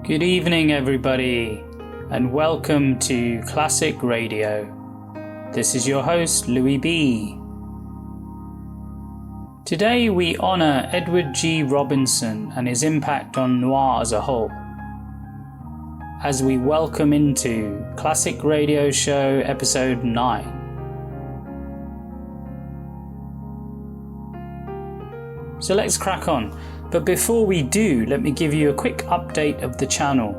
Good evening, everybody, and welcome to Classic Radio. This is your host, Louis B. Today we honour Edward G. Robinson and his impact on noir as a whole, as we welcome into Classic Radio Show Episode 9. So let's crack on. But before we do, let me give you a quick update of the channel.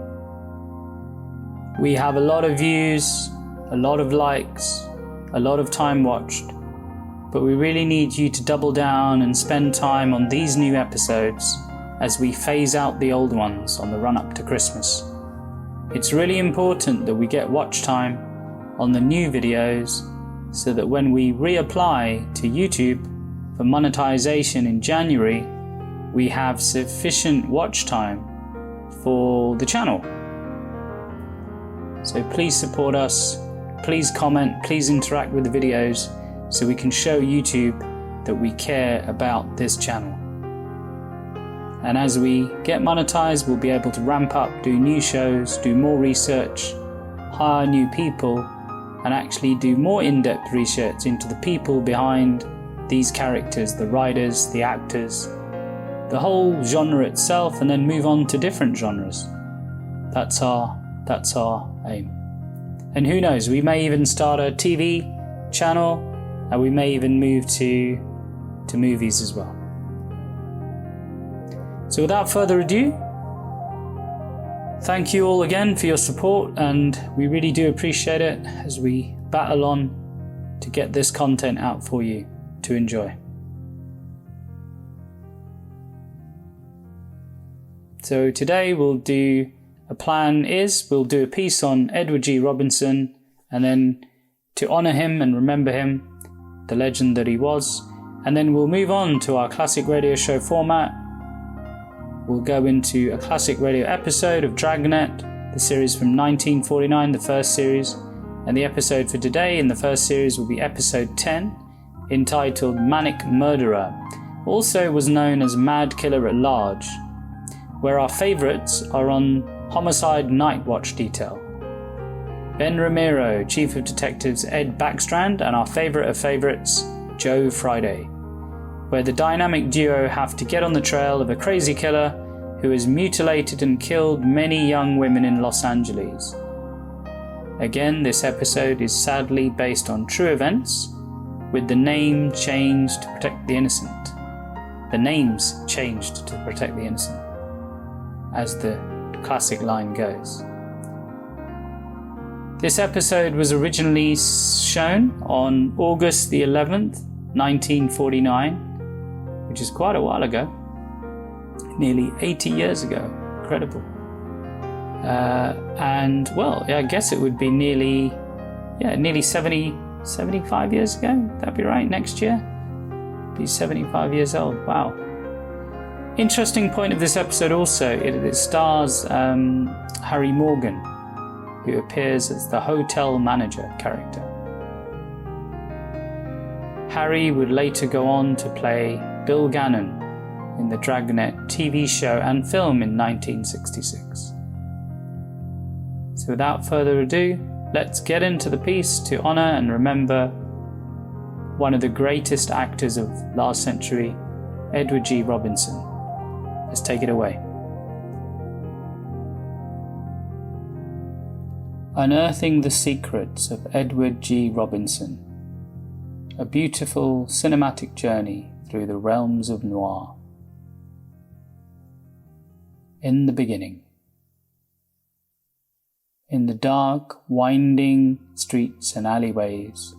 We have a lot of views, a lot of likes, a lot of time watched, but we really need you to double down and spend time on these new episodes as we phase out the old ones on the run up to Christmas. It's really important that we get watch time on the new videos so that when we reapply to YouTube for monetization in January, we have sufficient watch time for the channel. So please support us, please comment, please interact with the videos so we can show YouTube that we care about this channel. And as we get monetized, we'll be able to ramp up, do new shows, do more research, hire new people, and actually do more in-depth research into the people behind these characters, the writers, the actors, the whole genre itself, and then move on to different genres. That's our aim. And who knows, we may even start a TV channel, and we may even move to movies as well. So without further ado, thank you all again for your support, and we really do appreciate it as we battle on to get this content out for you to enjoy. So today we'll do a piece on Edward G. Robinson, and then to honour him and remember him, the legend that he was, and then we'll move on to our classic radio show format. We'll go into a classic radio episode of Dragnet, the series from 1949, the first series, and the episode for today in the first series will be episode 10, entitled Maniac Murderer, also was known as Mad Killer at Large, where our favourites are on Homicide Night Watch Detail, Ben Ramiro, Chief of Detectives Ed Backstrand, and our favourite of favourites, Joe Friday, where the dynamic duo have to get on the trail of a crazy killer who has mutilated and killed many young women in Los Angeles. Again, this episode is sadly based on true events, with the name changed to protect the innocent. The names changed to protect the innocent, as the classic line goes. This episode was originally shown on August the 11th, 1949, which is quite a while ago, nearly 80 years ago. Incredible. And well, I guess it would be nearly 75 years ago. That'd be right, next year. Be 75 years old. Wow. Interesting point of this episode also, it stars Harry Morgan, who appears as the hotel manager character. Harry would later go on to play Bill Gannon in the Dragnet TV show and film in 1966. So without further ado, let's get into the piece to honour and remember one of the greatest actors of last century, Edward G. Robinson. Let's take it away. Unearthing the Secrets of Edward G. Robinson. A beautiful cinematic journey through the realms of noir. In the beginning. In the dark, winding streets and alleyways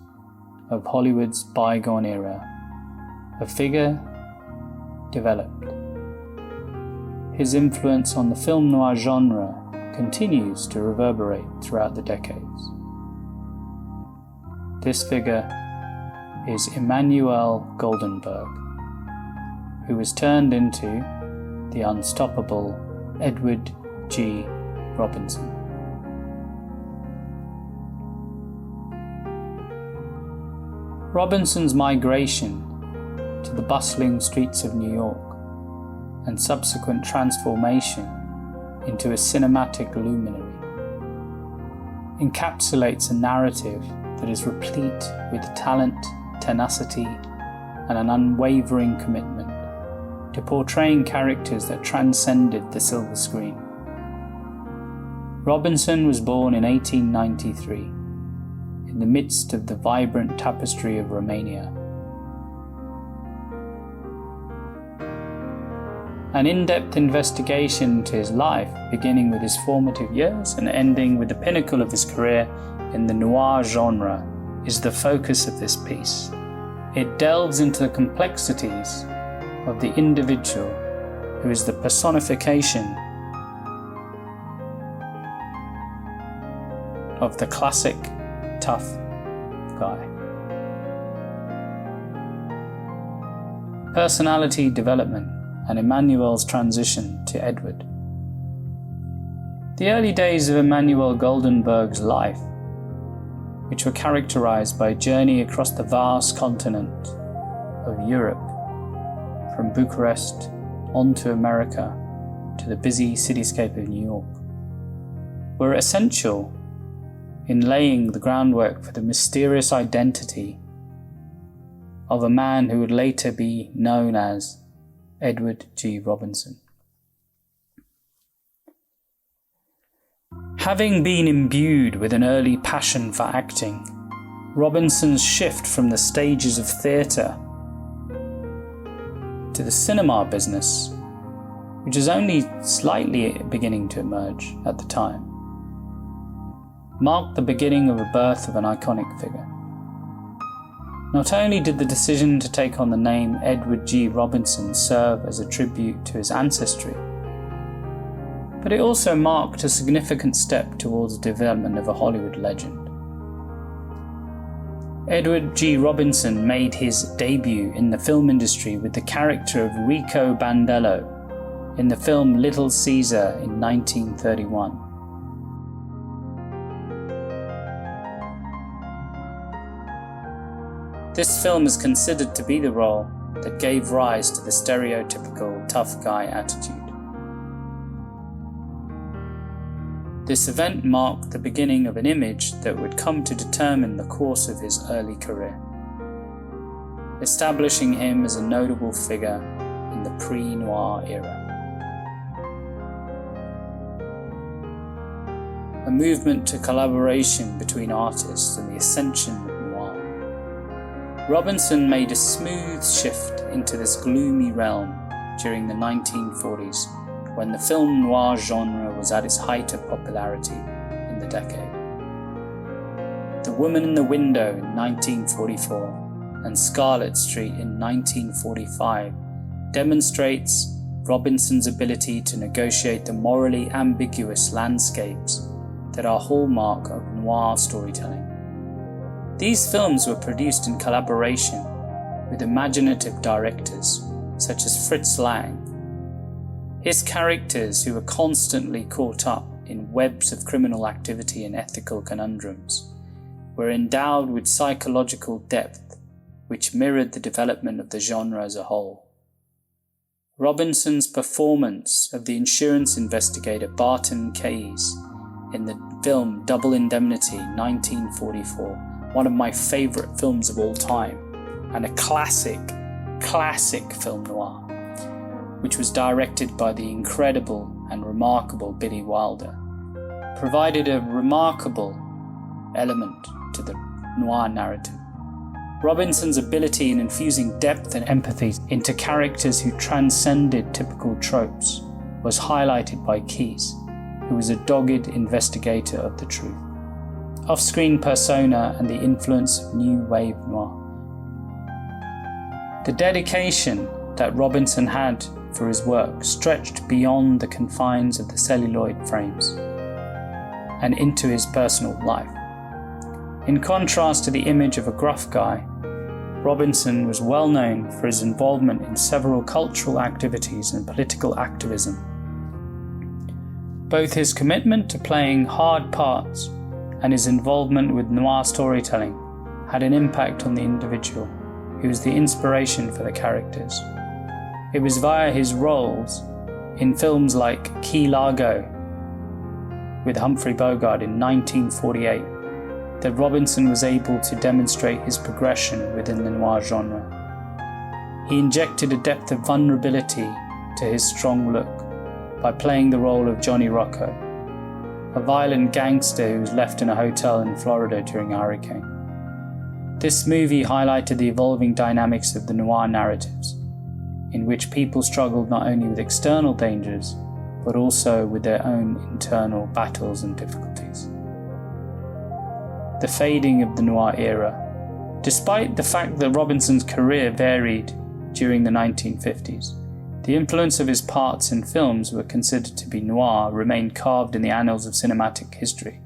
of Hollywood's bygone era, a figure developed. His influence on the film noir genre continues to reverberate throughout the decades. This figure is Emmanuel Goldenberg, who was turned into the unstoppable Edward G. Robinson. Robinson's migration to the bustling streets of New York and subsequent transformation into a cinematic luminary, encapsulates a narrative that is replete with talent, tenacity, and an unwavering commitment to portraying characters that transcended the silver screen. Robinson was born in 1893, in the midst of the vibrant tapestry of Romania. An in-depth investigation into his life, beginning with his formative years and ending with the pinnacle of his career in the noir genre, is the focus of this piece. It delves into the complexities of the individual who is the personification of the classic tough guy. Personality development and Emmanuel's transition to Edward. The early days of Emmanuel Goldenberg's life, which were characterized by a journey across the vast continent of Europe, from Bucharest on to America to the busy cityscape of New York, were essential in laying the groundwork for the mysterious identity of a man who would later be known as Edward G. Robinson. Having been imbued with an early passion for acting, Robinson's shift from the stages of theatre to the cinema business, which was only slightly beginning to emerge at the time, marked the beginning of a birth of an iconic figure. Not only did the decision to take on the name Edward G. Robinson serve as a tribute to his ancestry, but it also marked a significant step towards the development of a Hollywood legend. Edward G. Robinson made his debut in the film industry with the character of Rico Bandello in the film Little Caesar in 1931. This film is considered to be the role that gave rise to the stereotypical tough guy attitude. This event marked the beginning of an image that would come to determine the course of his early career, establishing him as a notable figure in the pre-noir era. A movement to collaboration between artists and the ascension of noir. Robinson made a smooth shift into this gloomy realm during the 1940s, when the film noir genre was at its height of popularity in the decade. The Woman in the Window in 1944 and Scarlet Street in 1945 demonstrates Robinson's ability to negotiate the morally ambiguous landscapes that are hallmark of noir storytelling. These films were produced in collaboration with imaginative directors such as Fritz Lang. His characters, who were constantly caught up in webs of criminal activity and ethical conundrums, were endowed with psychological depth which mirrored the development of the genre as a whole. Robinson's performance of the insurance investigator Barton Keyes in the film Double Indemnity 1944, one of my favourite films of all time, and a classic film noir, which was directed by the incredible and remarkable Billy Wilder, provided a remarkable element to the noir narrative. Robinson's ability in infusing depth and empathy into characters who transcended typical tropes was highlighted by Keyes, who was a dogged investigator of the truth. Off-screen persona and the influence of new wave noir. The dedication that Robinson had for his work stretched beyond the confines of the celluloid frames and into his personal life. In contrast to the image of a gruff guy, Robinson was well known for his involvement in several cultural activities and political activism. Both his commitment to playing hard parts and his involvement with noir storytelling had an impact on the individual, who was the inspiration for the characters. It was via his roles in films like Key Largo with Humphrey Bogart in 1948 that Robinson was able to demonstrate his progression within the noir genre. He injected a depth of vulnerability to his strong look by playing the role of Johnny Rocco, a violent gangster who was left in a hotel in Florida during a hurricane. This movie highlighted the evolving dynamics of the noir narratives, in which people struggled not only with external dangers, but also with their own internal battles and difficulties. The fading of the noir era. Despite the fact that Robinson's career varied during the 1950s, the influence of his parts in films were considered to be noir remained carved in the annals of cinematic history.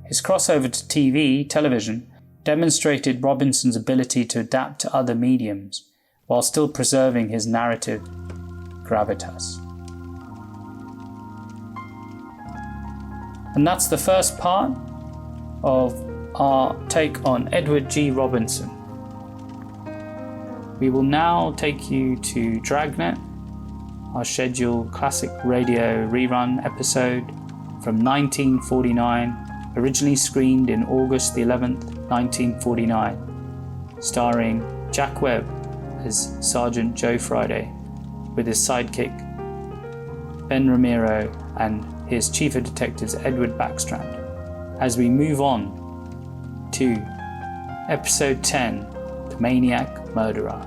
His crossover to television, demonstrated Robinson's ability to adapt to other mediums while still preserving his narrative gravitas. And that's the first part of our take on Edward G. Robinson. We will now take you to Dragnet, our scheduled classic radio rerun episode from 1949, originally screened in August the 11th, 1949, starring Jack Webb as Sergeant Joe Friday, with his sidekick Ben Ramiro and his chief of detectives Edward Backstrand, as we move on to episode 10, The Maniac Murderer.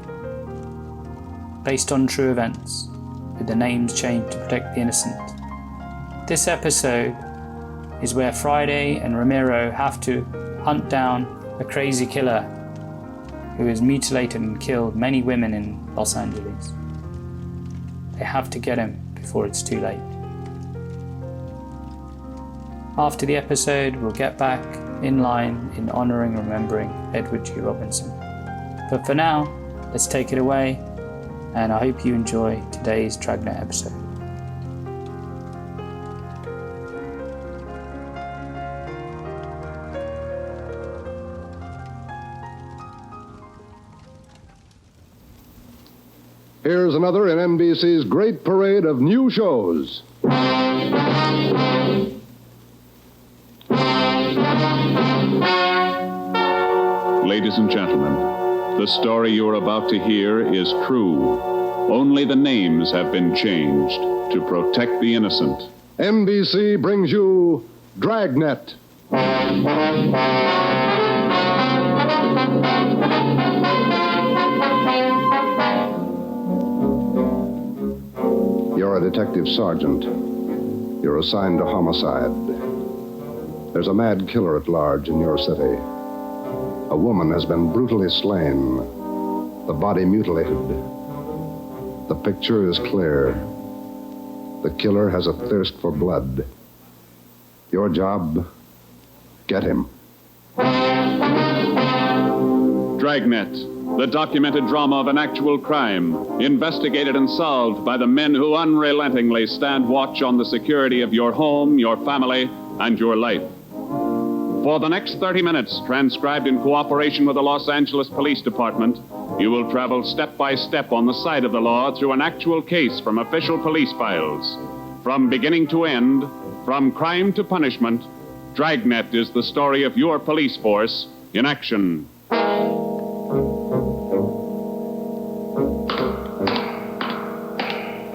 Based on true events, with the names changed to protect the innocent. This episode is where Friday and Ramiro have to hunt down a crazy killer who has mutilated and killed many women in Los Angeles. They have to get him before it's too late. After the episode, we'll get back in line in honouring and remembering Edward G. Robinson. But for now, let's take it away, and I hope you enjoy today's Dragnet episode. Here's another in NBC's great parade of new shows. Ladies and gentlemen, the story you're about to hear is true. Only the names have been changed to protect the innocent. NBC brings you Dragnet. You're a detective sergeant. You're assigned to homicide. There's a mad killer at large in your city. A woman has been brutally slain, the body mutilated. The picture is clear. The killer has a thirst for blood. Your job, get him. Dragnet, the documented drama of an actual crime, investigated and solved by the men who unrelentingly stand watch on the security of your home, your family, and your life. For the next 30 minutes, transcribed in cooperation with the Los Angeles Police Department, you will travel step by step on the side of the law through an actual case from official police files. From beginning to end, from crime to punishment, Dragnet is the story of your police force in action.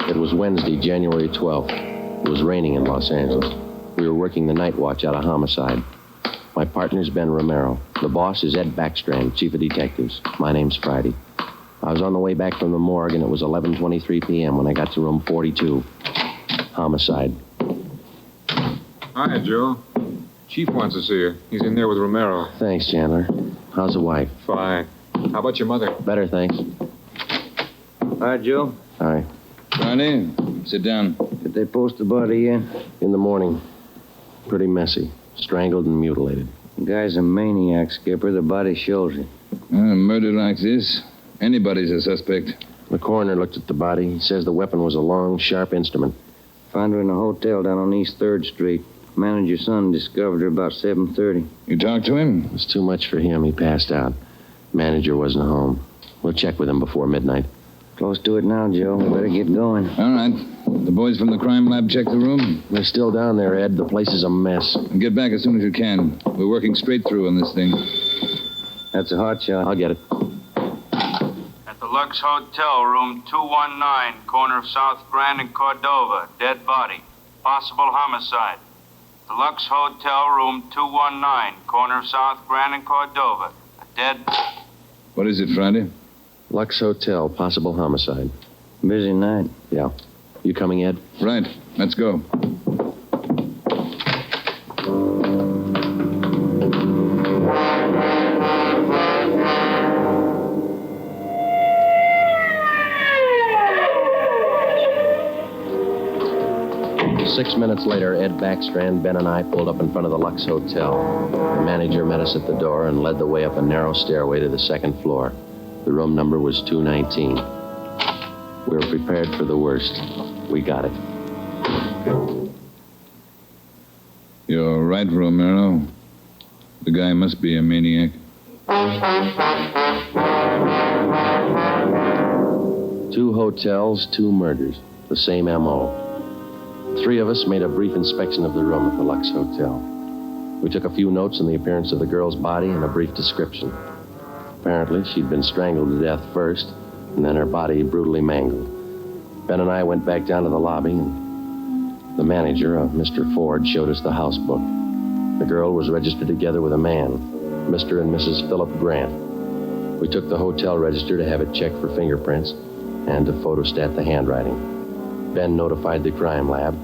It was Wednesday, January 12th. It was raining in Los Angeles. We were working the night watch out of homicide. My partner's Ben Romero. The boss is Ed Backstrand, chief of detectives. My name's Friday. I was on the way back from the morgue, and it was 11:23 p.m. when I got to room 42. Homicide. Hi, Joe. Chief wants to see you. He's in there with Romero. Thanks, Chandler. How's the wife? Fine. How about your mother? Better, thanks. Hi, Joe. Hi. Friday, sit down. Did they post the body yet? In the morning. Pretty messy. Strangled and mutilated. The guy's a maniac, Skipper. The body shows it. A murder like this, anybody's a suspect. The coroner looked at the body. He says the weapon was a long, sharp instrument. Found her in a hotel down on East 3rd Street. Manager's son discovered her about 7:30. You talked to him? It was too much for him. He passed out. Manager wasn't home. We'll check with him before midnight. Close to it now, Joe. We better get going. All right. The boys from the crime lab check the room? They're still down there, Ed. The place is a mess. Get back as soon as you can. We're working straight through on this thing. That's a hot shot. I'll get it. At the Lux Hotel, room 219, corner of South Grand and Cordova. Dead body. Possible homicide. The Lux Hotel, room 219, corner of South Grand and Cordova. A dead... What is it, Friday? Lux Hotel, possible homicide. Busy night. Yeah. You coming, Ed? Right. Let's go. Six minutes later, Ed Backstrand, Ben, and I pulled up in front of the Lux Hotel. The manager met us at the door and led the way up a narrow stairway to the second floor. The room number was 219. We were prepared for the worst. We got it. You're right, Romero. The guy must be a maniac. Two hotels, two murders. The same M.O. Three of us made a brief inspection of the room at the Lux Hotel. We took a few notes on the appearance of the girl's body and a brief description. Apparently, she'd been strangled to death first, and then her body brutally mangled. Ben and I went back down to the lobby, and the manager, Mr. Ford, showed us the house book. The girl was registered together with a man, Mr. and Mrs. Philip Grant. We took the hotel register to have it checked for fingerprints and to photostat the handwriting. Ben notified the crime lab.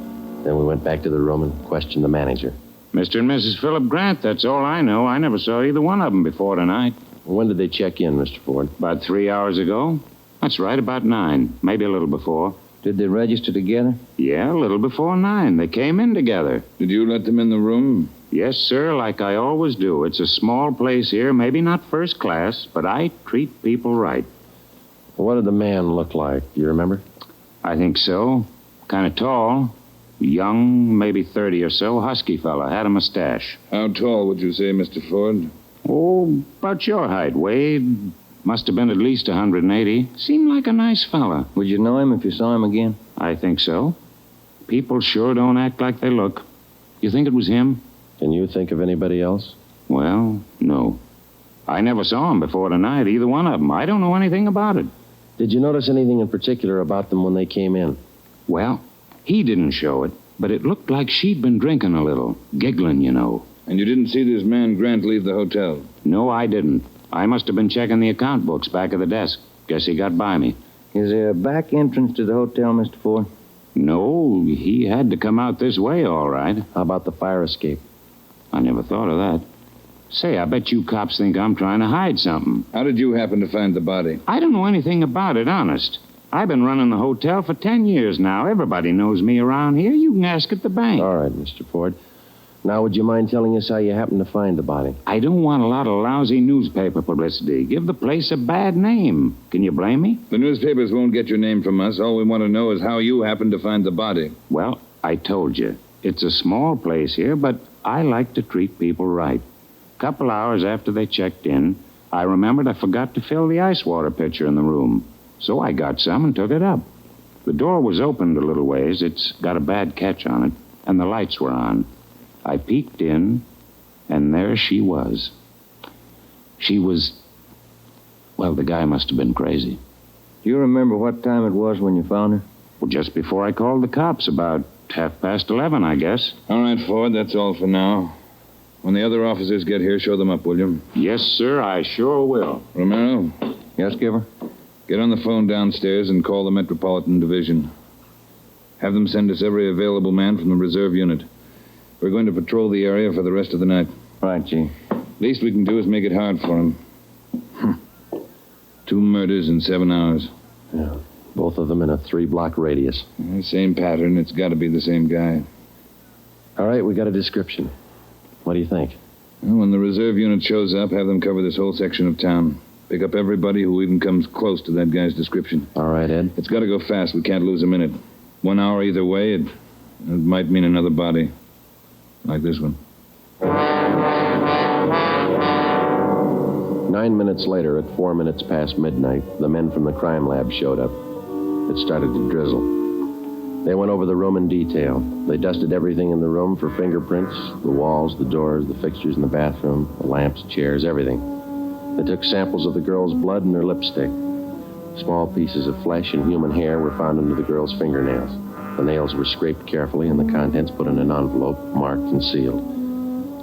Then we went back to the room and questioned the manager. Mr. and Mrs. Philip Grant, that's all I know. I never saw either one of them before tonight. When did they check in, Mr. Ford? About 3 hours ago. That's right, about 9. Maybe a little before. Did they register together? Yeah, a little before 9. They came in together. Did you let them in the room? Yes, sir, like I always do. It's a small place here, maybe not first class, but I treat people right. What did the man look like? You remember? I think so. Kind of tall. Young, maybe 30 or so. Husky fella. Had a mustache. How tall would you say, Mr. Ford? Oh, about your height, Wade. Must have been at least 180. Seemed like a nice fella. Would you know him if you saw him again? I think so. People sure don't act like they look. You think it was him? Can you think of anybody else? Well, no. I never saw him before tonight, either one of them. I don't know anything about it. Did you notice anything in particular about them when they came in? Well, he didn't show it, but it looked like she'd been drinking a little. Giggling, you know. And you didn't see this man Grant leave the hotel? No, I didn't. I must have been checking the account books back of the desk. Guess he got by me. Is there a back entrance to the hotel, Mr. Ford? No, he had to come out this way, all right. How about the fire escape? I never thought of that. Say, I bet you cops think I'm trying to hide something. How did you happen to find the body? I don't know anything about it, honest. I've been running the hotel for 10 years now. Everybody knows me around here. You can ask at the bank. All right, Mr. Ford. Now, would you mind telling us how you happened to find the body? I don't want a lot of lousy newspaper publicity. Give the place a bad name. Can you blame me? The newspapers won't get your name from us. All we want to know is how you happened to find the body. Well, I told you. It's a small place here, but I like to treat people right. A couple hours after they checked in, I remembered I forgot to fill the ice water pitcher in the room. So I got some and took it up. The door was opened a little ways. It's got a bad catch on it, and the lights were on. I peeked in, and there she was. She was... Well, the guy must have been crazy. Do you remember what time it was when you found her? Well, just before I called the cops, about 11:30, I guess. All right, Ford, that's all for now. When the other officers get here, show them up, will you? Yes, sir, I sure will. Romero? Yes, Skipper? Get on the phone downstairs and call the Metropolitan Division. Have them send us every available man from the reserve unit. We're going to patrol the area for the rest of the night. Right, Chief. Least we can do is make it hard for him. 2 murders in 7 hours. Yeah, both of them in a 3-block radius. Same pattern. It's got to be the same guy. All right, we got a description. What do you think? Well, when the reserve unit shows up, have them cover this whole section of town. Pick up everybody who even comes close to that guy's description. All right, Ed. It's got to go fast. We can't lose a minute. 1 hour either way, it might mean another body. Like this one. 9 minutes later, at 4 minutes past midnight, the men from the crime lab showed up. It started to drizzle. They went over the room in detail. They dusted everything in the room for fingerprints, the walls, the doors, the fixtures in the bathroom, the lamps, chairs, everything. They took samples of the girl's blood and her lipstick. Small pieces of flesh and human hair were found under the girl's fingernails. The nails were scraped carefully and the contents put in an envelope, marked and sealed.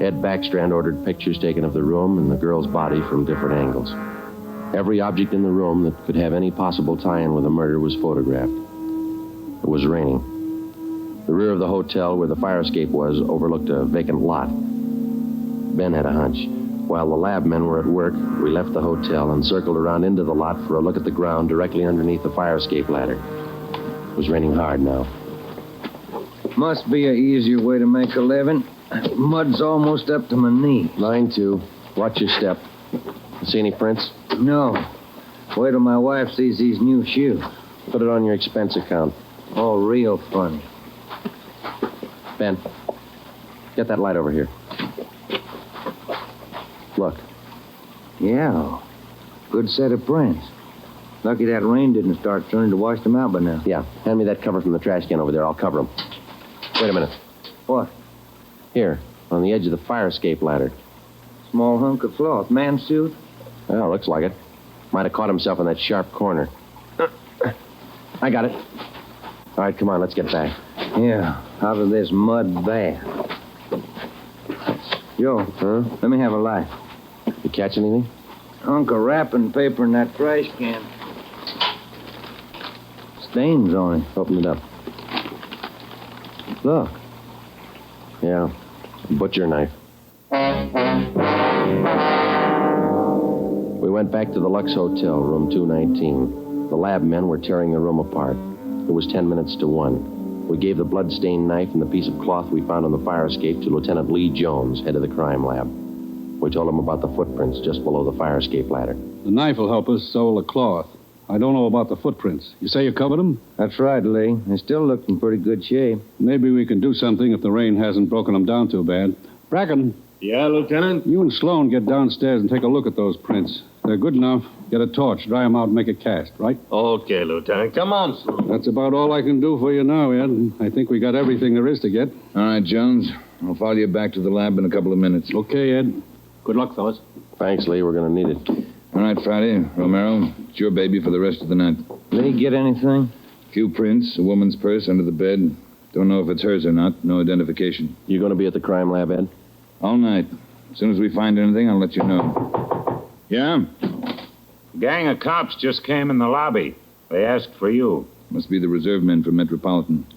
Ed Backstrand ordered pictures taken of the room and the girl's body from different angles. Every object in the room that could have any possible tie-in with the murder was photographed. It was raining. The rear of the hotel where the fire escape was overlooked a vacant lot. Ben had a hunch. While the lab men were at work, we left the hotel and circled around into the lot for a look at the ground directly underneath the fire escape ladder. It was raining hard now. Must be an easier way to make a living. Mud's almost up to my knee. Mine, too. Watch your step. See any prints? No. Wait till my wife sees these new shoes. Put it on your expense account. Oh, real funny. Ben, get that light over here. Look. Yeah. Good set of prints. Lucky that rain didn't start turning to wash them out by now. Yeah. Hand me that cover from the trash can over there. I'll cover them. Wait a minute. What? Here, on the edge of the fire escape ladder. Small hunk of cloth. Man's suit? Well, looks like it. Might have caught himself in that sharp corner. I got it. All right, come on, let's get back. Yeah, out of this mud bath. Joe, let me have a light. You catch anything? Hunk of wrapping paper in that trash can. Stains on it. Open it up. Look. Yeah, butcher knife. We went back to the Lux Hotel, room 219. The lab men were tearing the room apart. It was 10 minutes to 1. We gave the blood-stained knife and the piece of cloth we found on the fire escape to Lieutenant Lee Jones, head of the crime lab. We told him about the footprints just below the fire escape ladder. The knife will help us, so will the cloth. I don't know about the footprints. You say you covered them? That's right, Lee. They still look in pretty good shape. Maybe we can do something if the rain hasn't broken them down too bad. Bracken. Yeah, Lieutenant? You and Sloan get downstairs and take a look at those prints. They're good enough. Get a torch, dry them out, and make a cast, right? Okay, Lieutenant. Come on, Sloan. That's about all I can do for you now, Ed. I think we got everything there is to get. All right, Jones. I'll follow you back to the lab in a couple of minutes. Okay, Ed. Good luck, fellas. Thanks, Lee. We're going to need it. All right, Friday. Romero, it's your baby for the rest of the night. Lee, get anything? Few prints, a woman's purse under the bed. Don't know if it's hers or not. No identification. You going to be at the crime lab, Ed? All night. As soon as we find anything, I'll let you know. Yeah? Gang of cops just came in the lobby. They asked for you. Must be the reserve men from Metropolitan.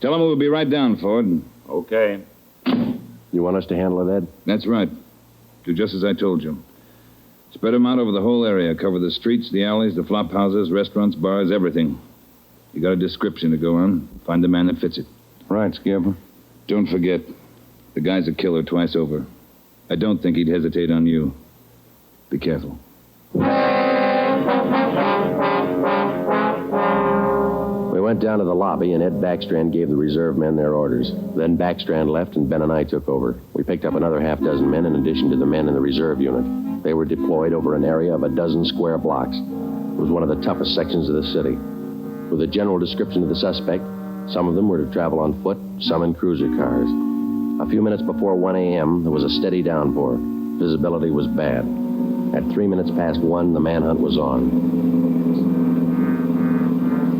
Tell them we'll be right down, Ford. Okay. You want us to handle it, Ed? That's right. Do just as I told you. Spread them out over the whole area. Cover the streets, the alleys, the flop houses, restaurants, bars, everything. You got a description to go on. Find the man that fits it. Right, Skipper. Don't forget, the guy's a killer twice over. I don't think he'd hesitate on you. Be careful. We went down to the lobby, and Ed Backstrand gave the reserve men their orders. Then Backstrand left, and Ben and I took over. We picked up another half dozen men in addition to the men in the reserve unit. They were deployed over an area of a dozen square blocks. It was one of the toughest sections of the city. With a general description of the suspect, some of them were to travel on foot, some in cruiser cars. A few minutes before 1 a.m., there was a steady downpour. Visibility was bad. At 3 minutes past 1, the manhunt was on.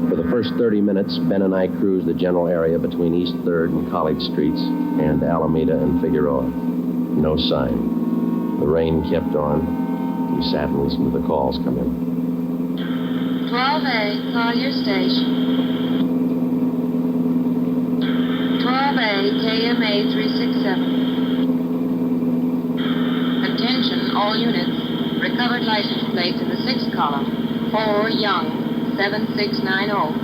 For the first 30 minutes, Ben and I cruised the general area between East 3rd and College Streets and Alameda and Figueroa. No sign. The rain kept on. We sat and listened to the calls come in. 12A, call your station. 12A, KMA 367. Attention, all units. Recovered license plates in the 6th column. 4 Young, 7690.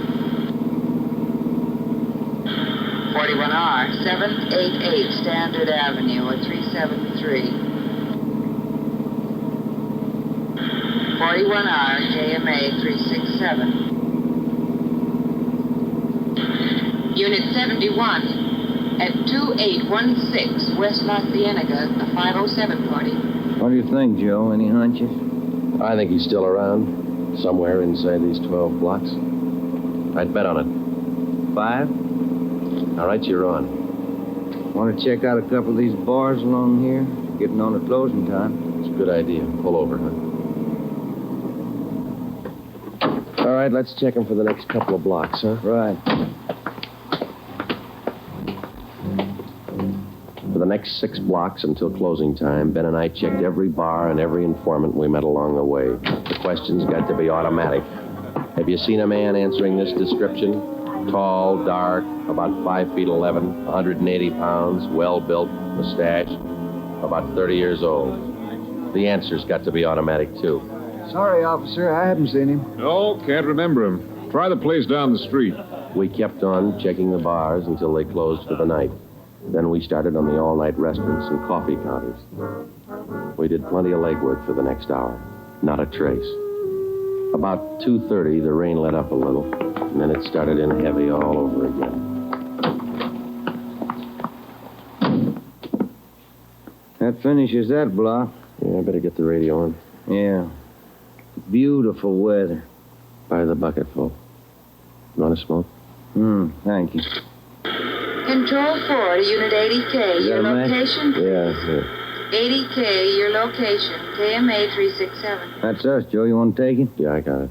41R, 788 Standard Avenue at 373. 41R, KMA 367. Unit 71 at 2816 West La Cienega, a 507 party. What do you think, Joe? Any hunches? I think he's still around, somewhere inside these 12 blocks. I'd bet on it. 5. All right, you're on. Want to check out a couple of these bars along here? Getting on to closing time. It's a good idea. Pull over, huh? All right, let's check them for the next couple of blocks, huh? Right. For the next 6 blocks until closing time, Ben and I checked every bar and every informant we met along the way. The questions got to be automatic. Have you seen a man answering this description? Tall, dark, about 5 feet 11, 180 pounds, well-built, mustache, about 30 years old. The answer's got to be automatic, too. Sorry, officer, I haven't seen him. No, can't remember him. Try the place down the street. We kept on checking the bars until they closed for the night. Then we started on the all-night restaurants and coffee counters. We did plenty of legwork for the next hour. Not a trace. About 2:30, the rain let up a little, and then it started in heavy all over again. That finishes that block. Yeah, I better get the radio on. Yeah. Beautiful weather. By the bucketful. You want to smoke? Thank you. Control 4 to Unit 80K. Your location? Yeah, that's it. 80K, your location. KMA 367. That's us, Joe. You want to take it? Yeah, I got it.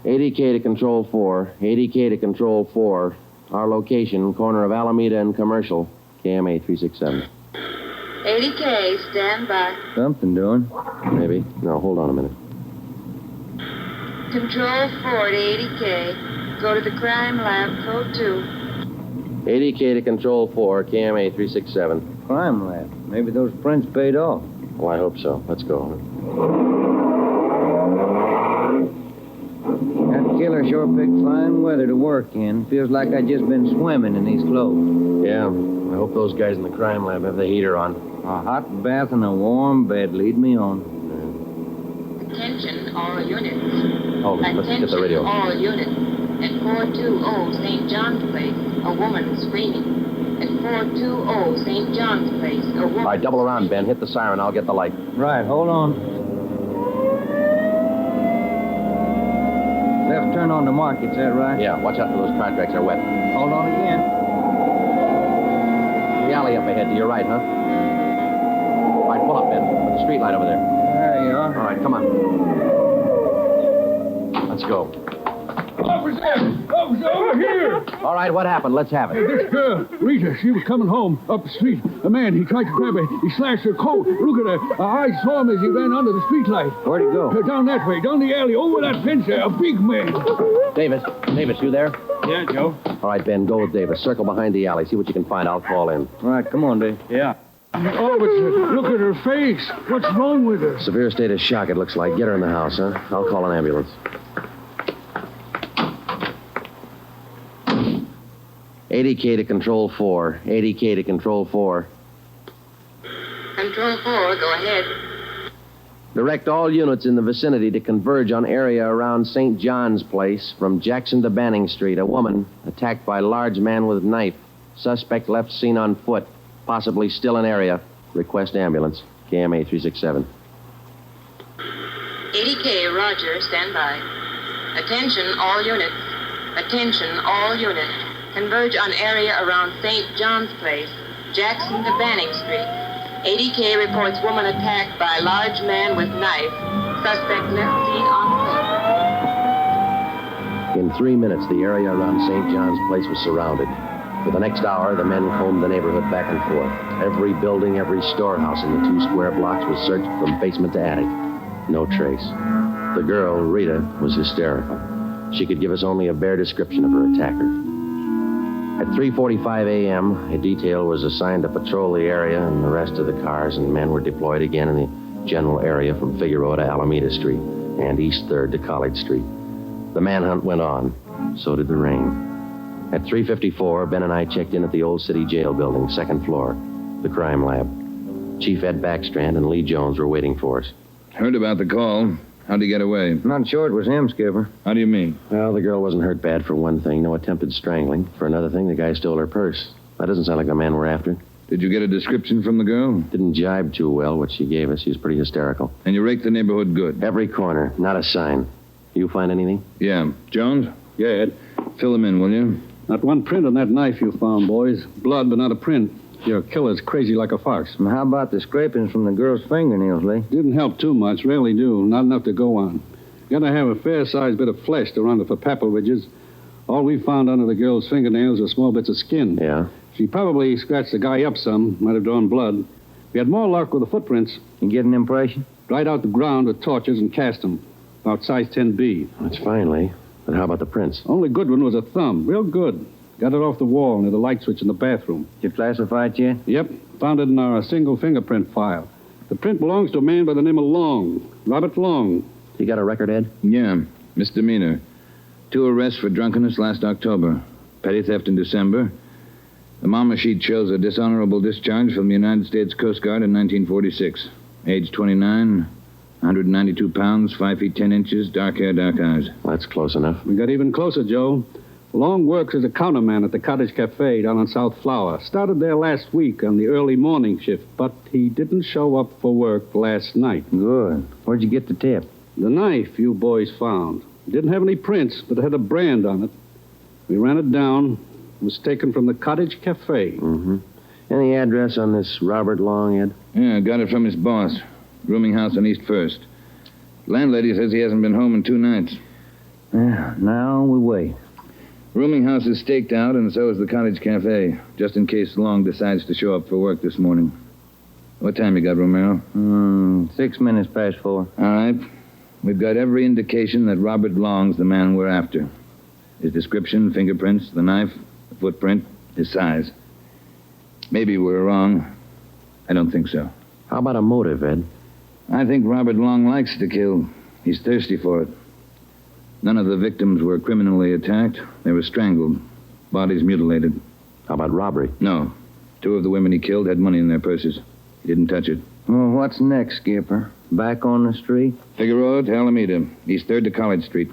80K to Control 4. 80K to Control 4. Our location, corner of Alameda and Commercial. KMA 367. 80K, stand by. Something doing. Maybe. No, hold on a minute. Control 4 to 80K. Go to the crime lab, code 2. 80K to Control 4, KMA 367. Crime lab. Maybe those prints paid off. Well, I hope so. Let's go. That killer sure picked fine weather to work in. Feels like I just been swimming in these clothes. Yeah, I hope those guys in the crime lab have the heater on. A hot bath and a warm bed lead me on. Attention, all units. Hold it. Let's get the radio. All units. At 420 St. John's Place, a woman screaming. At 420 St. John's Place, a woman... All right, double around, Ben. Hit the siren. I'll get the light. Right, hold on. Left turn on the market, is that right? Yeah, watch out for those car tracks. They're wet. Hold on again. The alley up ahead to your right, huh? All right, pull up, Ben. Put the street light over there. There you are. All right, come on. Let's go. Officer, over here! All right, what happened? Let's have it. This girl, Rita, she was coming home up the street. A man, he tried to grab her. He slashed her coat. Look at her. I saw him as he ran under the streetlight. Where'd he go? Down that way, down the alley, over that fence there. A big man. Davis, you there? Yeah, Joe. All right, Ben, go with Davis. Circle behind the alley. See what you can find. I'll call in. All right, come on, Dave. Yeah. Officer, look at her face. What's wrong with her? Severe state of shock, it looks like. Get her in the house, huh? I'll call an ambulance. 80K to Control 4. 80K to Control 4. Control 4, go ahead. Direct all units in the vicinity to converge on area around St. John's Place from Jackson to Banning Street. A woman attacked by large man with knife. Suspect left seen on foot. Possibly still in area. Request ambulance. KMA 367. 80K, roger, stand by. Attention, all units. Attention, all units. Converge on area around St. John's Place, Jackson to Banning Street. 80K reports woman attacked by large man with knife. Suspect left seen on foot. In 3 minutes, the area around St. John's Place was surrounded. For the next hour, the men combed the neighborhood back and forth. Every building, every storehouse in the 2 square blocks was searched from basement to attic. No trace. The girl, Rita, was hysterical. She could give us only a bare description of her attacker. At 3:45 a.m., a detail was assigned to patrol the area and the rest of the cars, and men were deployed again in the general area from Figueroa to Alameda Street and East 3rd to College Street. The manhunt went on. So did the rain. At 3:54, Ben and I checked in at the Old City Jail building, 2nd floor, the crime lab. Chief Ed Backstrand and Lee Jones were waiting for us. Heard about the call. How'd he get away? Not sure it was him, Skipper. How do you mean? Well, the girl wasn't hurt bad for one thing. No attempted strangling. For another thing, the guy stole her purse. That doesn't sound like the man we're after. Did you get a description from the girl? Didn't jibe too well, what she gave us. She was pretty hysterical. And you raked the neighborhood good? Every corner. Not a sign. You find anything? Yeah. Jones? Yeah, Ed. Fill him in, will you? Not one print on that knife you found, boys. Blood, but not a print. Your killer's crazy like a fox. And how about the scrapings from the girl's fingernails, Lee? Didn't help too much. Rarely do. Not enough to go on. Gotta have a fair-sized bit of flesh to run it for papal ridges. All we found under the girl's fingernails were small bits of skin. Yeah? She probably scratched the guy up some. Might have drawn blood. We had more luck with the footprints. You get an impression? Dried out the ground with torches and cast them. About size 10B. That's fine, Lee. But how about the prints? Only good one was a thumb. Real good. Got it off the wall near the light switch in the bathroom. Did you classify it yet? Yep. Found it in our single fingerprint file. The print belongs to a man by the name of Long. Robert Long. You got a record, Ed? Yeah, misdemeanor. 2 arrests for drunkenness last October. Petty theft in December. The mama sheet shows a dishonorable discharge from the United States Coast Guard in 1946. Age 29, 192 pounds, 5 feet 10 inches, dark hair, dark eyes. That's close enough. We got even closer, Joe. Long works as a counterman at the Cottage Cafe down on South Flower. Started there last week on the early morning shift, but he didn't show up for work last night. Good. Where'd you get the tip? The knife you boys found. It didn't have any prints, but it had a brand on it. We ran it down. It was taken from the Cottage Cafe. Mm-hmm. Any address on this Robert Long, Ed? Yeah, got it from his boss. Rooming house on East First. Landlady says he hasn't been home in 2 nights. Yeah, now we wait. Rooming house is staked out, and so is the Cottage Cafe, just in case Long decides to show up for work this morning. What time you got, Romero? 6 minutes past 4. All right. We've got every indication that Robert Long's the man we're after. His description, fingerprints, the knife, the footprint, his size. Maybe we're wrong. I don't think so. How about a motive, Ed? I think Robert Long likes to kill. He's thirsty for it. None of the victims were criminally attacked. They were strangled. Bodies mutilated. How about robbery? No. 2 of the women he killed had money in their purses. He didn't touch it. Well, what's next, Skipper? Back on the street? Figueroa to Alameda, East 3rd to College Street.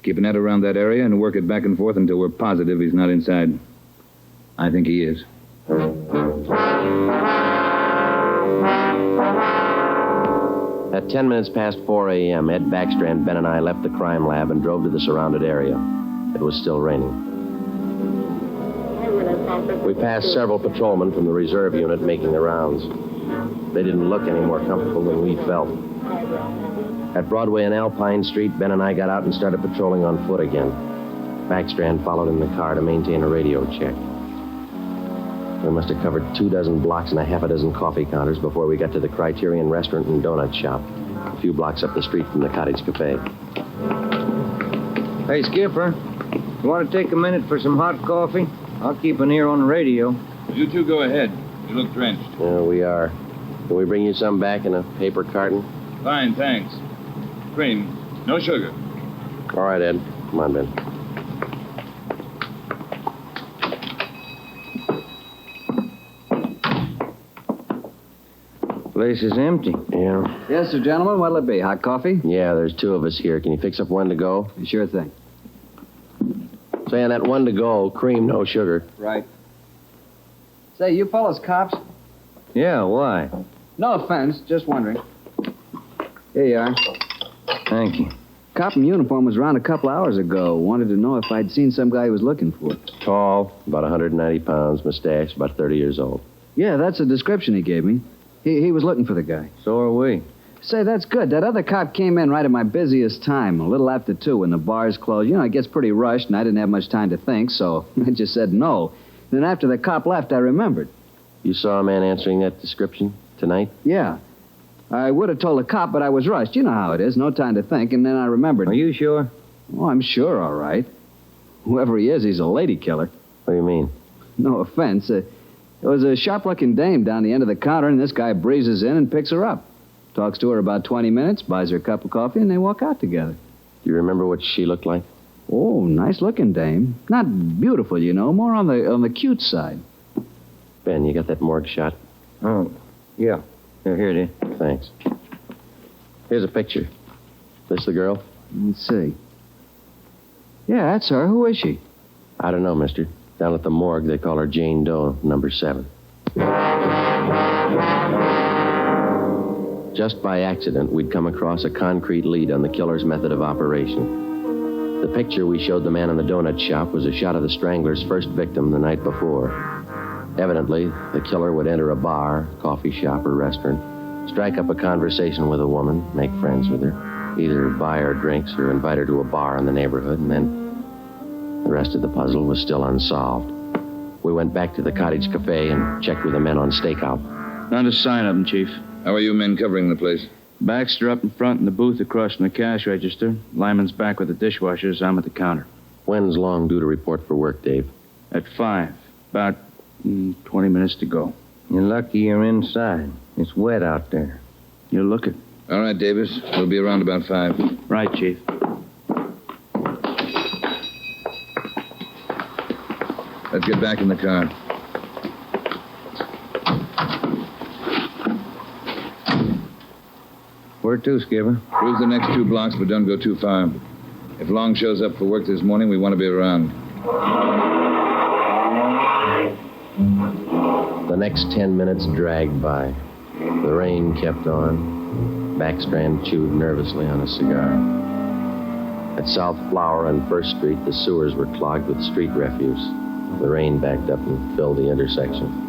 Keep a net around that area and work it back and forth until we're positive he's not inside. I think he is. At 10 minutes past 4 a.m., Ed Backstrand, Ben, and I left the crime lab and drove to the surrounded area. It was still raining. We passed several patrolmen from the reserve unit making the rounds. They didn't look any more comfortable than we felt. At Broadway and Alpine Street, Ben and I got out and started patrolling on foot again. Backstrand followed in the car to maintain a radio check. We must have covered 24 blocks and a half a dozen coffee counters before we got to the Criterion Restaurant and Donut Shop, a few blocks up the street from the Cottage Cafe. Hey, Skipper, you want to take a minute for some hot coffee? I'll keep an ear on the radio. You 2 go ahead. You look drenched. Yeah, we are. Can we bring you some back in a paper carton? Fine, thanks. Cream. No sugar. All right, Ed. Come on, Ben. Place is empty. Yeah. Yes, sir, gentlemen. What'll it be? Hot coffee? Yeah, there's 2 of us here. Can you fix up 1 to go? Sure thing. Say, on that 1 to go, cream, no sugar. Right. Say, you fellas cops? Yeah, why? No offense, just wondering. Here you are. Thank you. Cop in uniform was around a couple hours ago. Wanted to know if I'd seen some guy he was looking for. Tall, about 190 pounds, mustache, about 30 years old. Yeah, that's the description he gave me. He was looking for the guy. So are we. Say, that's good. That other cop came in right at my busiest time, a little after 2 when the bars closed. You know, it gets pretty rushed, and I didn't have much time to think, so I just said no. Then after the cop left, I remembered. You saw a man answering that description tonight? Yeah. I would have told the cop, but I was rushed. You know how it is. No time to think, and then I remembered. Are you sure? Oh, I'm sure, all right. Whoever he is, he's a lady killer. What do you mean? No offense. There was a sharp-looking dame down the end of the counter, and this guy breezes in and picks her up. Talks to her about 20 minutes, buys her a cup of coffee, and they walk out together. Do you remember what she looked like? Oh, nice-looking dame. Not beautiful, you know, more on the cute side. Ben, you got that morgue shot? Oh, yeah. Here it is. Thanks. Here's a picture. This the girl? Let's see. Yeah, that's her. Who is she? I don't know, mister. Down at the morgue, they call her Jane Doe, number 7. Just by accident, we'd come across a concrete lead on the killer's method of operation. The picture we showed the man in the donut shop was a shot of the strangler's first victim the night before. Evidently, the killer would enter a bar, coffee shop, or restaurant, strike up a conversation with a woman, make friends with her, either buy her drinks or invite her to a bar in the neighborhood, and then the rest of the puzzle was still unsolved. We went back to the cottage cafe and checked with the men on stakeout. Not a sign of him, Chief. How are you men covering the place? Baxter up in front in the booth across from the cash register. Lyman's back with the dishwashers. I'm at the counter. When's Long due to report for work, Dave? At 5. About 20 minutes to go. You're lucky you're inside. It's wet out there. You're looking. All right, Davis. We'll be around about 5. Right, Chief. Let's get back in the car. Where to, Skipper? Cruise the next 2 blocks, but don't go too far. If Long shows up for work this morning, we want to be around. The next 10 minutes dragged by. The rain kept on. Backstrand chewed nervously on a cigar. At South Flower and First Street, the sewers were clogged with street refuse. The rain backed up and filled the intersection.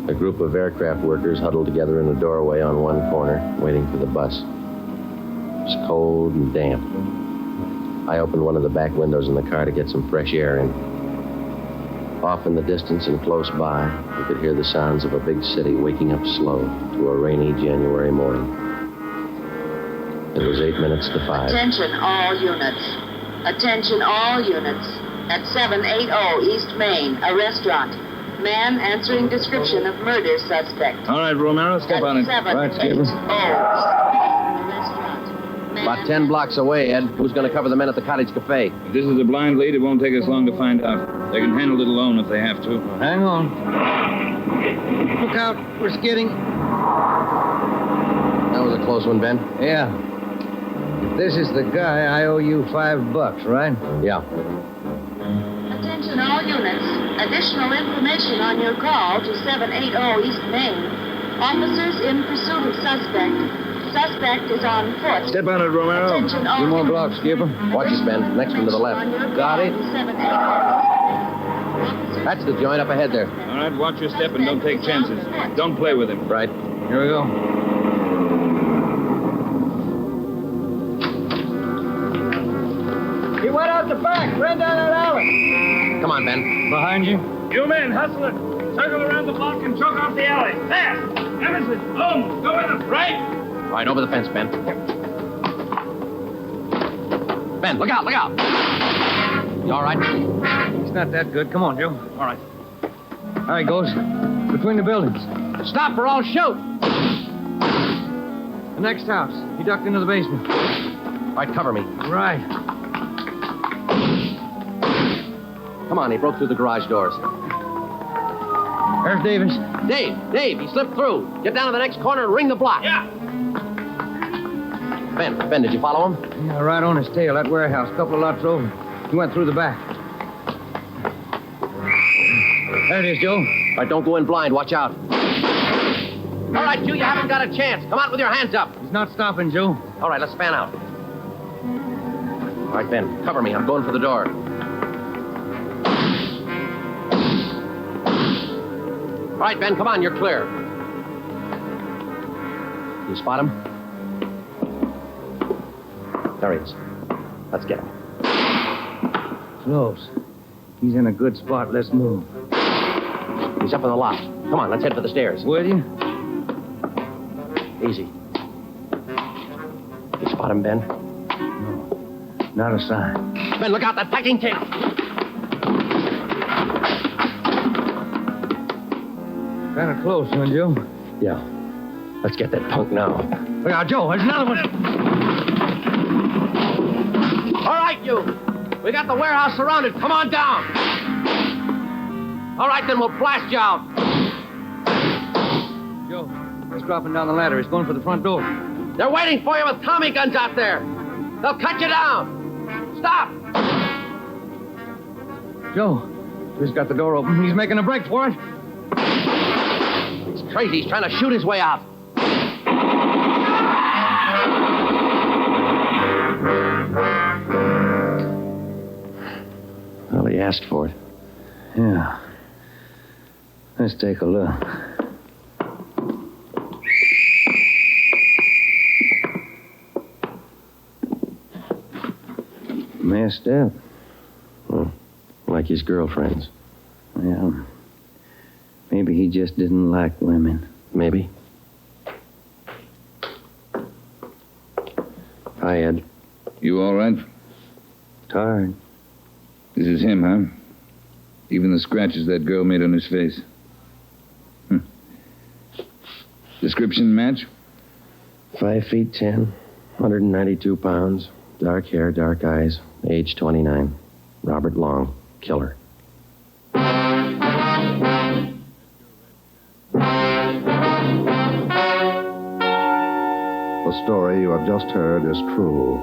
A group of aircraft workers huddled together in a doorway on one corner, waiting for the bus. It was cold and damp. I opened one of the back windows in the car to get some fresh air in. Off in the distance and close by, we could hear the sounds of a big city waking up slow to a rainy January morning. It was 8 minutes to 5. Attention all units. Attention all units. At 780 East Main, a restaurant. Man answering description of murder suspect. All right, Romero, step on it. Right, Skipper. About 10 blocks away, Ed. Who's going to cover the men at the cottage cafe? If this is a blind lead, it won't take us long to find out. They can handle it alone if they have to. Hang on. Look out. We're skidding. That was a close one, Ben. Yeah. If this is the guy, I owe you $5, right? Yeah. Attention all units. Additional information on your call to 780 East Main. Officers in pursuit of suspect. Suspect is on foot. Step on it, Romero. Attention all 2 more units. blocks, Skipper. Watch this, Ben. Next one to the left. On your Got call it. to 780. That's the joint up ahead there. All right, watch your step and don't take chances. Don't play with him. Right. Here we go. He went out the back. Ran down that alley. Come on, Ben. Behind you? You men, hustle it. Circle around the block and choke off the alley. There! Emerson, Holmes, go with him. Right? All right, over the fence, Ben. Ben, look out, look out. You all right? It's not that good. Come on, Joe. All right. There he goes. Between the buildings. Stop or I'll shoot. The next house. He ducked into the basement. All right, cover me. Right. Come on, he broke through the garage doors. There's Davis. Dave, he slipped through. Get down to the next corner and ring the block. Yeah. Ben, did you follow him? Yeah, right on his tail. That warehouse. A couple of lots over. He went through the back. There it is, Joe. All right, don't go in blind. Watch out. All right, you haven't got a chance. Come out with your hands up. He's not stopping, Joe. All right, let's fan out. All right, Ben, cover me. I'm going for the door. All right, Ben, come on. You're clear. You spot him? There he is. Let's get him. Close. He's in a good spot. Let's move. He's up in the loft. Come on, let's head for the stairs. Will you? Easy. You spot him, Ben? Not a sign. Ben, look out, that packing tape. Kind of close, huh, Joe? Yeah. Let's get that punk now. Look out, Joe. There's another one. All right, you. We got the warehouse surrounded. Come on down. All right, then we'll blast you out. Joe, he's dropping down the ladder. He's going for the front door. They're waiting for you with Tommy guns out there. They'll cut you down. Stop. Joe, he's got the door open. He's making a break for it. He's crazy. He's trying to shoot his way out. already asked for it. Yeah. Let's take a look. Messed up. Well, like his girlfriends. Yeah. Maybe he just didn't like women. Maybe. Hi, Ed. You all right? Tired. This is him, huh? Even the scratches that girl made on his face. Description match? 5'10", 192 pounds, dark hair, dark eyes, age 29. Robert Long, killer. The story you have just heard is true.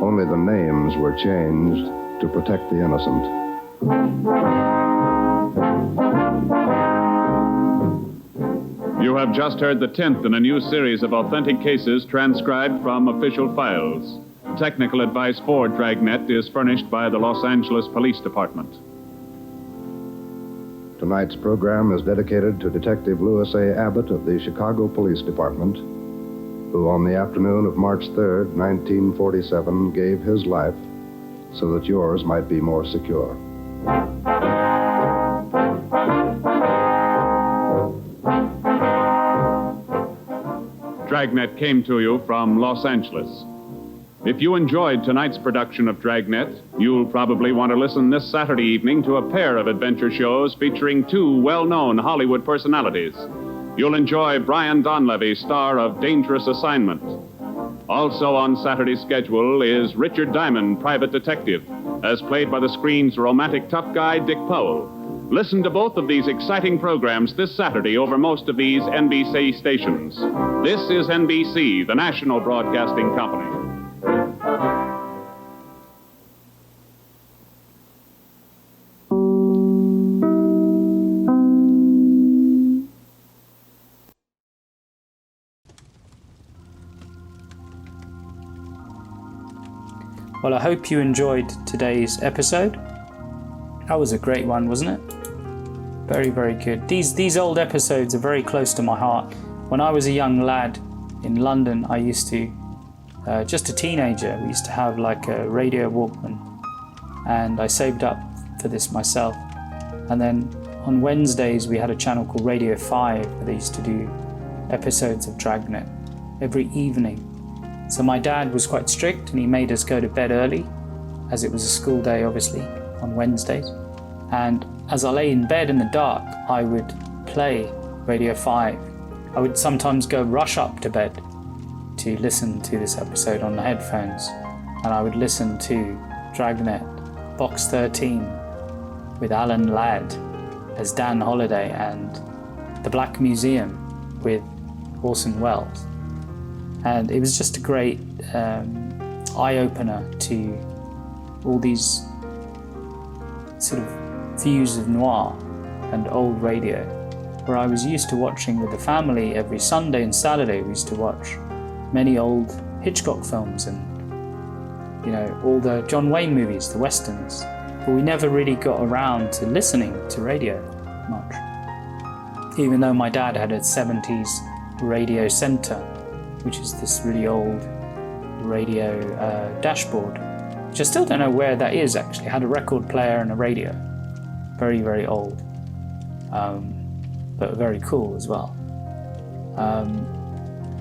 Only the names were changed to protect the innocent. You have just heard the 10th in a new series of authentic cases transcribed from official files. Technical advice for Dragnet is furnished by the Los Angeles Police Department. Tonight's program is dedicated to Detective Louis A. Abbott of the Chicago Police Department, who on the afternoon of March 3rd, 1947, gave his life so that yours might be more secure. Dragnet came to you from Los Angeles. If you enjoyed tonight's production of Dragnet, you'll probably want to listen this Saturday evening to a pair of adventure shows featuring two well-known Hollywood personalities. You'll enjoy Brian Donlevy, star of Dangerous Assignment. Also on Saturday's schedule is Richard Diamond, private detective, as played by the screen's romantic tough guy, Dick Powell. Listen to both of these exciting programs this Saturday over most of these NBC stations. This is NBC, the national broadcasting company. Well, I hope you enjoyed today's episode. That was a great one, wasn't it? Very, very good. These old episodes are very close to my heart. When I was a young lad in London, I used to, just a teenager, we used to have like a radio Walkman, and I saved up for this myself. And then on Wednesdays, we had a channel called Radio 5 where they used to do episodes of Dragnet every evening. So my dad was quite strict and he made us go to bed early, as it was a school day obviously on Wednesdays. And as I lay in bed in the dark, I would play Radio 5. I would sometimes go rush up to bed to listen to this episode on the headphones, and I would listen to Dragnet, Box 13 with Alan Ladd as Dan Holliday, and The Black Museum with Orson Welles. And it was just a great eye-opener to all these sort of views of noir and old radio, where I was used to watching with the family every Sunday and Saturday. We used to watch many old Hitchcock films and, you know, all the John Wayne movies, the westerns, but we never really got around to listening to radio much, even though my dad had a 70s radio center, which is this really old radio dashboard, which I still don't know where that is actually. It had a record player and a radio. Very, very old, but very cool as well.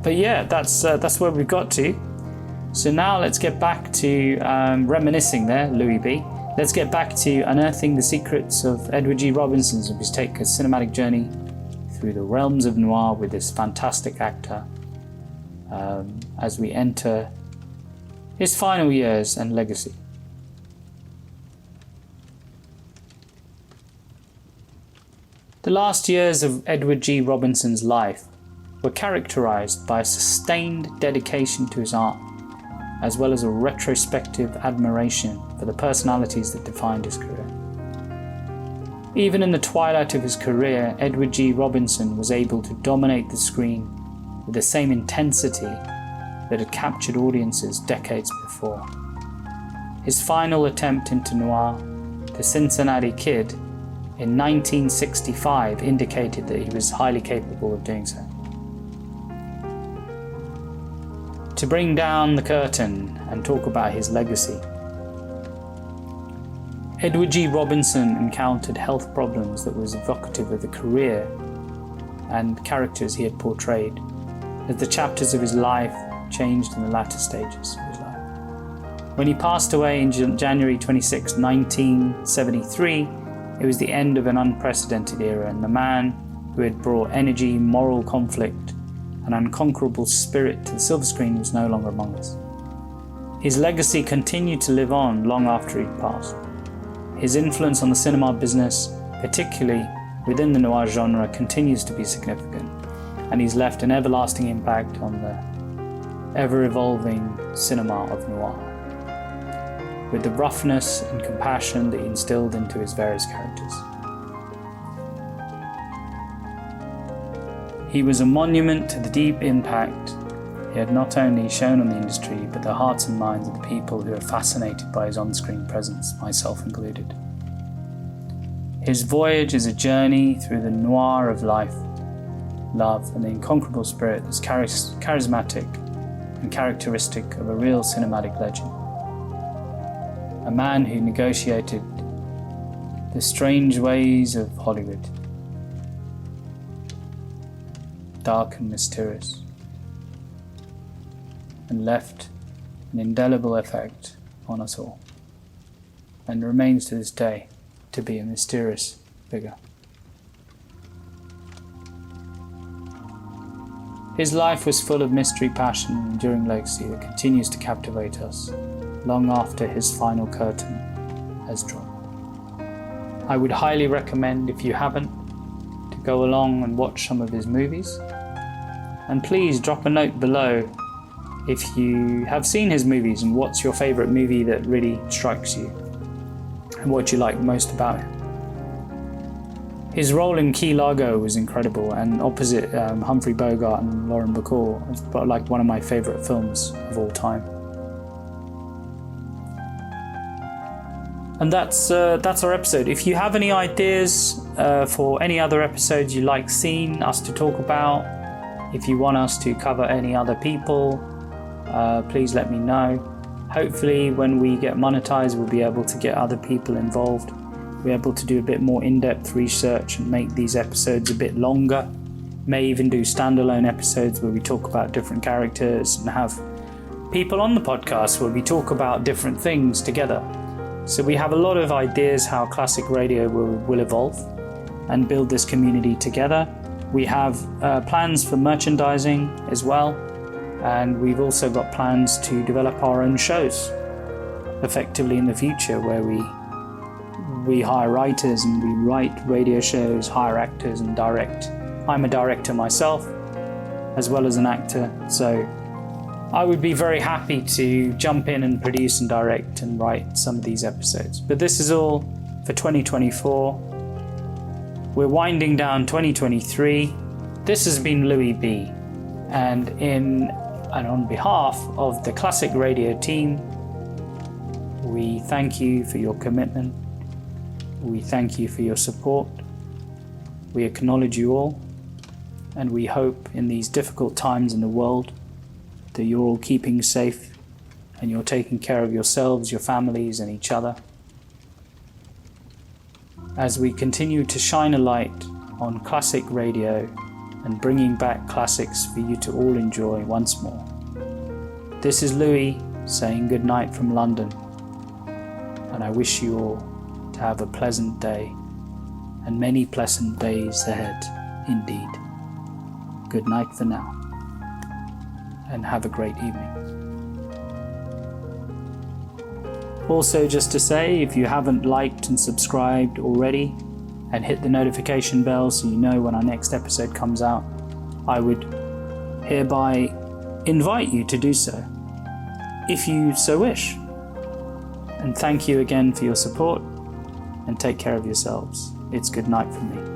But yeah, that's where we've got to. So now let's get back to reminiscing there, Louis B. Let's get back to unearthing the secrets of Edward G. Robinson's, as we take a cinematic journey through the realms of noir with this fantastic actor, as we enter his final years and legacy. The last years of Edward G. Robinson's life were characterized by a sustained dedication to his art, as well as a retrospective admiration for the personalities that defined his career. Even in the twilight of his career, Edward G. Robinson was able to dominate the screen with the same intensity that had captured audiences decades before. His final attempt into noir, the Cincinnati Kid, in 1965 indicated that he was highly capable of doing so. To bring down the curtain and talk about his legacy, Edward G. Robinson encountered health problems that was evocative of the career and characters he had portrayed, as the chapters of his life changed in the latter stages of his life. When he passed away in January 26, 1973, it was the end of an unprecedented era, and the man who had brought energy, moral conflict, and unconquerable spirit to the silver screen was no longer among us. His legacy continued to live on long after he'd passed. His influence on the cinema business, particularly within the noir genre, continues to be significant, and he's left an everlasting impact on the ever-evolving cinema of noir, with the roughness and compassion that he instilled into his various characters. He was a monument to the deep impact he had not only shown on the industry, but the hearts and minds of the people who are fascinated by his on-screen presence, myself included. His voyage is a journey through the noir of life, love, and the incomparable spirit that's charismatic and characteristic of a real cinematic legend. A man who negotiated the strange ways of Hollywood, dark and mysterious, and left an indelible effect on us all, and remains to this day to be a mysterious figure. His life was full of mystery, passion, and enduring legacy that continues to captivate us long after his final curtain has drawn. I would highly recommend, if you haven't, to go along and watch some of his movies. And please drop a note below if you have seen his movies and what's your favourite movie that really strikes you and what you like most about him. His role in Key Largo was incredible, and opposite Humphrey Bogart and Lauren Bacall, it's like one of my favourite films of all time. And that's our episode. If you have any ideas for any other episodes you'd like us to talk about, if you want us to cover any other people, please let me know. Hopefully when we get monetized, we'll be able to get other people involved. We're able to do a bit more in-depth research and make these episodes a bit longer. May even do standalone episodes where we talk about different characters and have people on the podcast where we talk about different things together. So we have a lot of ideas how classic radio will evolve and build this community together. We have plans for merchandising as well, and we've also got plans to develop our own shows effectively in the future, where we hire writers and we write radio shows, hire actors and direct. I'm a director myself as well as an actor, so I would be very happy to jump in and produce and direct and write some of these episodes. But this is all for 2024. We're winding down 2023. This has been Louis B. And on behalf of the Classic Radio team, we thank you for your commitment. We thank you for your support. We acknowledge you all, and we hope in these difficult times in the world that you're all keeping safe and you're taking care of yourselves, your families, and each other, as we continue to shine a light on classic radio and bringing back classics for you to all enjoy once more. This is Louis saying good night from London, and I wish you all to have a pleasant day and many pleasant days ahead indeed. Good night for now, and have a great evening. Also, just to say, if you haven't liked and subscribed already and hit the notification bell so you know when our next episode comes out, I would hereby invite you to do so, if you so wish. And thank you again for your support, and take care of yourselves. It's good night from me.